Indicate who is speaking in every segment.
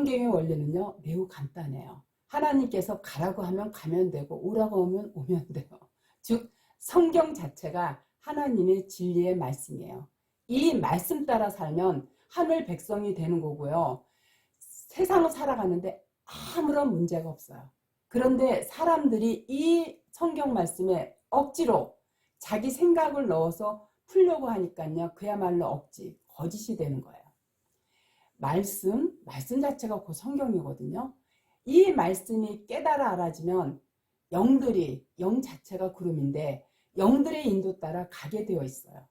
Speaker 1: 성경의 원리는요 매우 간단해요. 하나님께서 가라고 하면 가면 되고 오라고 하면 오면 돼요. 즉 성경 자체가 하나님의 진리의 말씀이에요. 이 말씀 따라 살면 하늘 백성이 되는 거고요. 세상을 살아가는데 아무런 문제가 없어요. 그런데 사람들이 이 성경 말씀에 억지로 자기 생각을 넣어서 풀려고 하니까요. 그야말로 억지, 거짓이 되는 거예요. 말씀 자체가 그 성경이거든요. 이 말씀이 깨달아 알아지면 영 자체가 구름인데 영들의 인도 따라 가게 되어 있어요.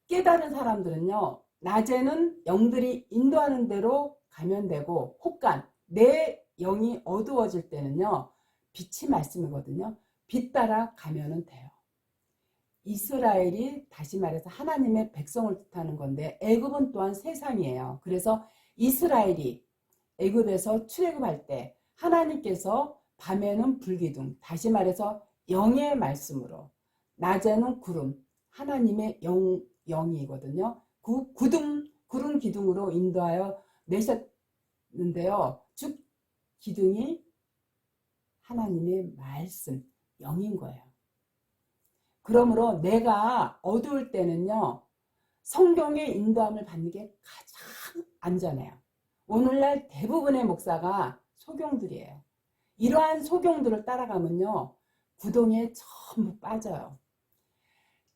Speaker 1: 깨달은 사람들은요. 낮에는 영들이 인도하는 대로 가면 되고 혹간 내 영이 어두워질 때는요. 빛이 말씀이거든요. 빛 따라 가면 돼요. 이스라엘이 다시 말해서 하나님의 백성을 뜻하는 건데 애굽은 또한 세상이에요. 그래서 이스라엘이 애굽에서 출애굽할 때 하나님께서 밤에는 불기둥, 다시 말해서 영의 말씀으로 낮에는 구름, 하나님의 영이거든요. 구름 기둥으로 인도하여 내셨는데요. 즉 기둥이 하나님의 말씀, 영인 거예요. 그러므로 내가 어두울 때는요. 성경의 인도함을 받는 게 가장 안전해요. 오늘날 대부분의 목사가 소경들이에요. 이러한 소경들을 따라가면요. 구덩이에 전부 빠져요.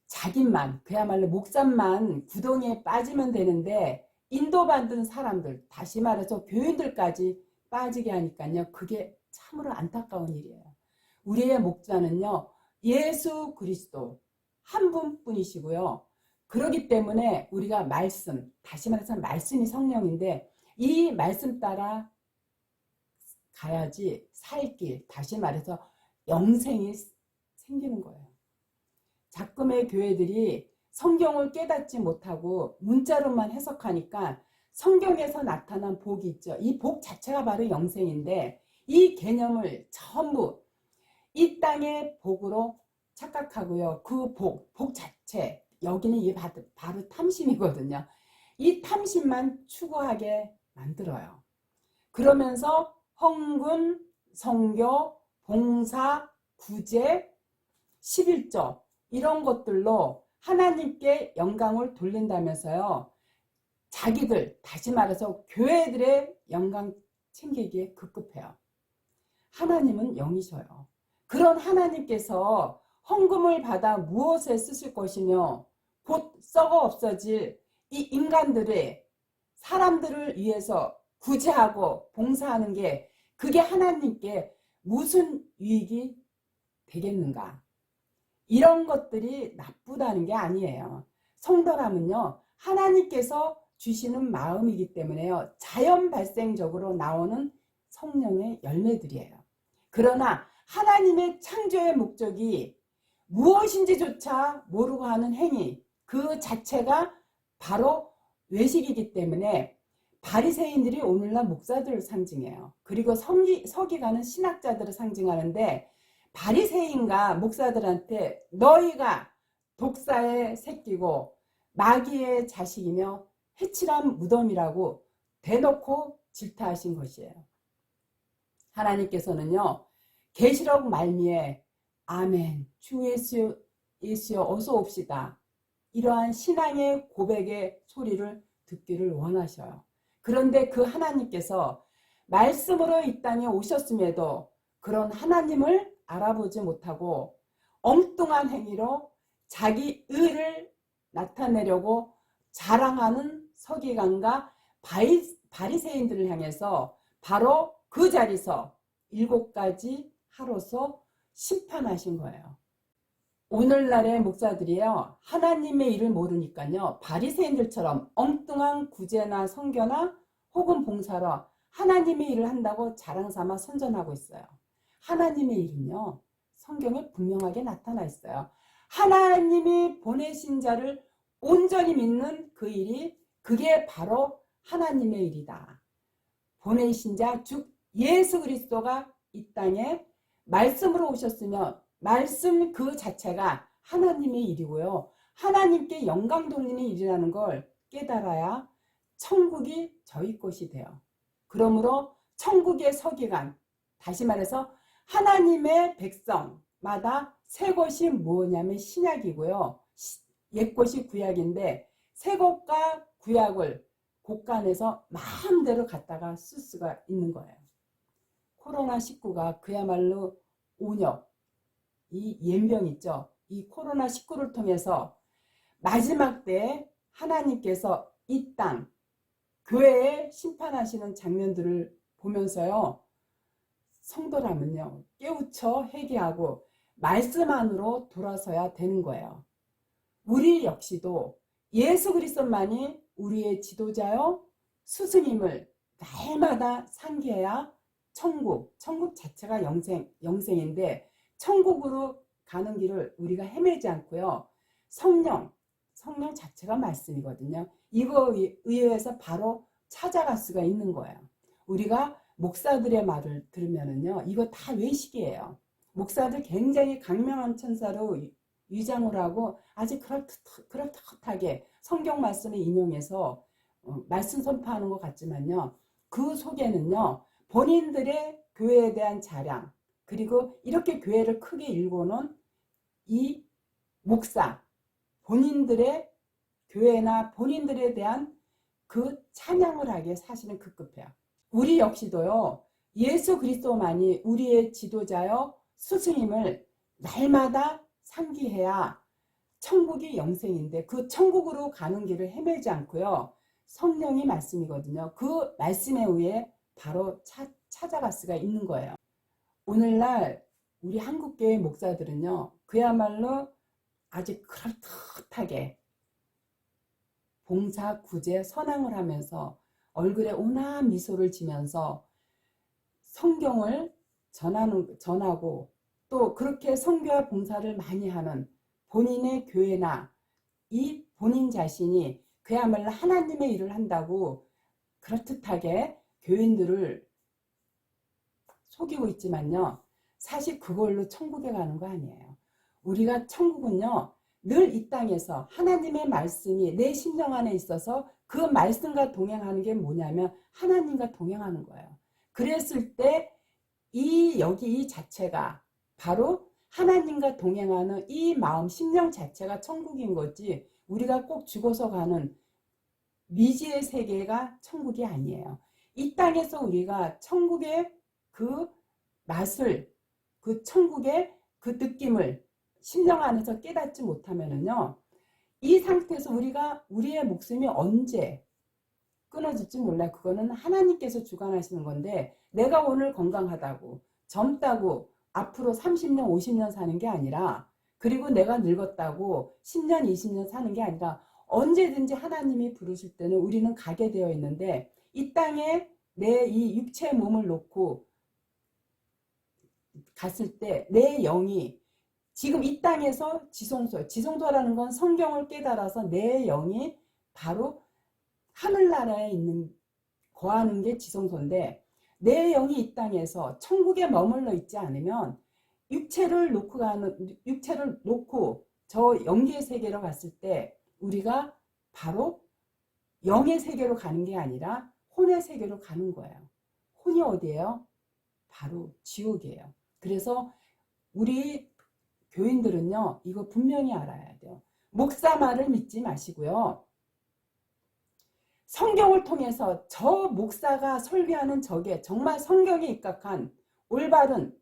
Speaker 1: 자기만, 그야말로 목사만 구덩이에 빠지면 되는데 인도받은 사람들, 다시 말해서 교인들까지 빠지게 하니까요. 그게 참으로 안타까운 일이에요. 우리의 목자는요. 예수 그리스도 한 분뿐이시고요. 그렇기 때문에 우리가 말씀, 다시 말해서 말씀이 성령인데 이 말씀 따라 가야지 살 길, 다시 말해서 영생이 생기는 거예요. 자꾸의 교회들이 성경을 깨닫지 못하고 문자로만 해석하니까 성경에서 나타난 복이 있죠. 이 복 자체가 바로 영생인데 이 개념을 전부 이 땅의 복으로 착각하고요. 그 복 자체, 여기는 이게 바로 탐심이거든요. 이 탐심만 추구하게 만들어요. 그러면서 헌금, 선교, 봉사, 구제, 11조 이런 것들로 하나님께 영광을 돌린다면서요. 자기들, 다시 말해서 교회들의 영광 챙기기에 급급해요. 하나님은 영이셔요. 그런 하나님께서 헌금을 받아 무엇에 쓰실 것이며 곧 썩어 없어질 이 인간들의 사람들을 위해서 구제하고 봉사하는 게 그게 하나님께 무슨 유익이 되겠는가? 이런 것들이 나쁘다는 게 아니에요. 성도라면요. 하나님께서 주시는 마음이기 때문에요. 자연 발생적으로 나오는 성령의 열매들이에요. 그러나 하나님의 창조의 목적이 무엇인지조차 모르고 하는 행위, 그 자체가 바로 외식이기 때문에 바리새인들이 오늘날 목사들을 상징해요. 그리고 서기관은 신학자들을 상징하는데 바리새인과 목사들한테 너희가 독사의 새끼고 마귀의 자식이며 해칠한 무덤이라고 대놓고 질타하신 것이에요. 하나님께서는요. 계시록 말미에 아멘 주 예수여 어서 옵시다. 이러한 신앙의 고백의 소리를 듣기를 원하셔요. 그런데 그 하나님께서 말씀으로 이 땅에 오셨음에도 그런 하나님을 알아보지 못하고 엉뚱한 행위로 자기 의를 나타내려고 자랑하는 서기관과 바리새인들을 향해서 바로 그 자리에서 7가지 하로서 심판하신 거예요. 오늘날의 목사들이요. 하나님의 일을 모르니까요. 바리새인들처럼 엉뚱한 구제나 선교나 혹은 봉사로 하나님의 일을 한다고 자랑삼아 선전하고 있어요. 하나님의 일은요. 성경에 분명하게 나타나 있어요. 하나님이 보내신 자를 온전히 믿는 그 일이 그게 바로 하나님의 일이다. 보내신 자 즉 예수 그리스도가 이 땅에 말씀으로 오셨으며 말씀 그 자체가 하나님의 일이고요. 하나님께 영광 돌리는 일이라는 걸 깨달아야 천국이 저희 것이 돼요. 그러므로 천국의 서기관, 다시 말해서 하나님의 백성마다 새 것이 뭐냐면 신약이고요. 옛것이 구약인데 새 것과 구약을 곳간에서 마음대로 갖다가 쓸 수가 있는 거예요. 코로나19가 그야말로 온역, 이 연병 있죠. 이 코로나19를 통해서 마지막 때에 하나님께서 이 땅, 교회에 심판하시는 장면들을 보면서요. 성도라면요. 깨우쳐 회개하고 말씀 안으로 돌아서야 되는 거예요. 우리 역시도 예수 그리스도만이 우리의 지도자요. 스승님을 날마다 상기해야 천국 자체가 영생인데 천국으로 가는 길을 우리가 헤매지 않고요. 성령 자체가 말씀이거든요. 이거에 의해서 바로 찾아갈 수가 있는 거예요. 우리가 목사들의 말을 들으면은요, 이거 다 외식이에요. 목사들 굉장히 강명한 천사로 위장을 하고 아주 그럴듯하게 성경 말씀을 인용해서 말씀 선포하는 것 같지만요, 그 속에는요, 본인들의 교회에 대한 자랑, 그리고 이렇게 교회를 크게 일궈놓은 이 목사, 본인들의 교회나 본인들에 대한 그 찬양을 하기에 사실은 급급해요. 우리 역시도요, 예수 그리스도만이 우리의 지도자요, 스승님을 날마다 상기해야 천국이 영생인데 그 천국으로 가는 길을 헤매지 않고요, 성령이 말씀이거든요. 그 말씀에 의해 바로 찾아갈 수가 있는 거예요. 오늘날 우리 한국교회 목사들은요, 그야말로 아주 그럴듯하게 봉사, 구제, 선항을 하면서 얼굴에 온화한 미소를 지면서 성경을 전하고 또 그렇게 선교와 봉사를 많이 하는 본인의 교회나 이 본인 자신이 그야말로 하나님의 일을 한다고 그럴듯하게 교인들을 속이고 있지만요, 사실 그걸로 천국에 가는 거 아니에요. 우리가 천국은요, 늘 이 땅에서 하나님의 말씀이 내 심령 안에 있어서 그 말씀과 동행하는 게 뭐냐면 하나님과 동행하는 거예요. 그랬을 때 여기 이 자체가 바로 하나님과 동행하는 이 마음, 심령 자체가 천국인 거지, 우리가 꼭 죽어서 가는 미지의 세계가 천국이 아니에요. 이 땅에서 우리가 천국의 그 맛을, 그 천국의 그 느낌을 심령 안에서 깨닫지 못하면은요, 이 상태에서 우리의 목숨이 언제 끊어질지 몰라요. 그거는 하나님께서 주관하시는 건데, 내가 오늘 건강하다고, 젊다고 앞으로 30년, 50년 사는 게 아니라, 그리고 내가 늙었다고 10년, 20년 사는 게 아니라 언제든지 하나님이 부르실 때는 우리는 가게 되어 있는데, 이 땅에 내 이 육체의 몸을 놓고 갔을 때 내 영이 지금 이 땅에서 지성소라는 건 성경을 깨달아서 내 영이 바로 하늘나라에 거하는 게 지성소인데, 내 영이 이 땅에서 천국에 머물러 있지 않으면 육체를 놓고 저 영계의 세계로 갔을 때 우리가 바로 영의 세계로 가는 게 아니라 혼의 세계로 가는 거예요. 혼이 어디예요? 바로 지옥이에요. 그래서 우리 교인들은요, 이거 분명히 알아야 돼요. 목사 말을 믿지 마시고요, 성경을 통해서 저 목사가 설교하는 저게 정말 성경에 입각한 올바른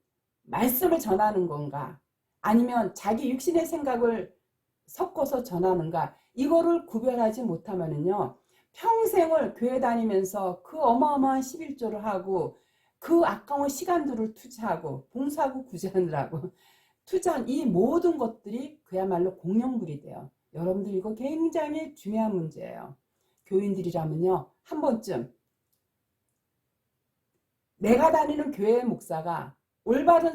Speaker 1: 말씀을 전하는 건가, 아니면 자기 육신의 생각을 섞어서 전하는가, 이거를 구별하지 못하면은요, 평생을 교회 다니면서 그 어마어마한 11조를 하고 그 아까운 시간들을 투자하고 봉사하고 구제하느라고 투자한 이 모든 것들이 그야말로 공용불이 돼요. 여러분들 이거 굉장히 중요한 문제예요. 교인들이라면요, 한 번쯤 내가 다니는 교회 목사가 올바른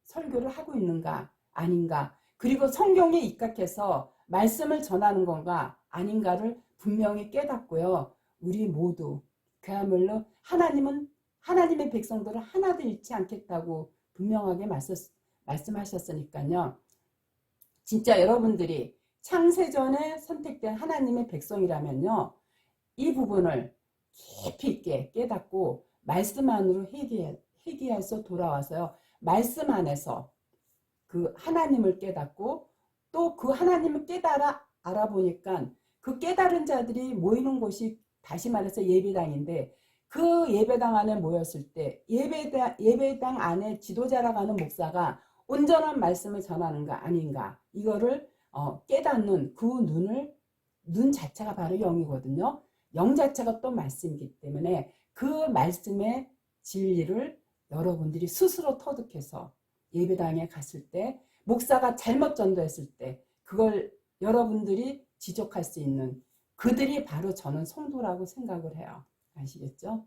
Speaker 1: 설교를 하고 있는가 아닌가, 그리고 성경에 입각해서 말씀을 전하는 건가 아닌가를 분명히 깨닫고요, 우리 모두 그야말로 하나님의 백성들을 하나도 잃지 않겠다고 분명하게 말씀하셨으니까요, 진짜 여러분들이 창세전에 선택된 하나님의 백성이라면요, 이 부분을 깊이 있게 깨닫고 말씀 안으로 회개해서 돌아와서요. 말씀 안에서 그 하나님을 깨닫고 또 그 하나님을 알아보니까 그 깨달은 자들이 모이는 곳이 다시 말해서 예배당인데 그 예배당 안에 모였을 때 예배당 안에 지도자라고 하는 목사가 온전한 말씀을 전하는가 아닌가 이거를 깨닫는 그 눈 자체가 바로 영이거든요. 영 자체가 또 말씀이기 때문에 그 말씀의 진리를 여러분들이 스스로 터득해서 예배당에 갔을 때 목사가 잘못 전도했을 때 그걸 여러분들이 지적할 수 있는 그들이 바로 저는 성도라고 생각을 해요. 아시겠죠?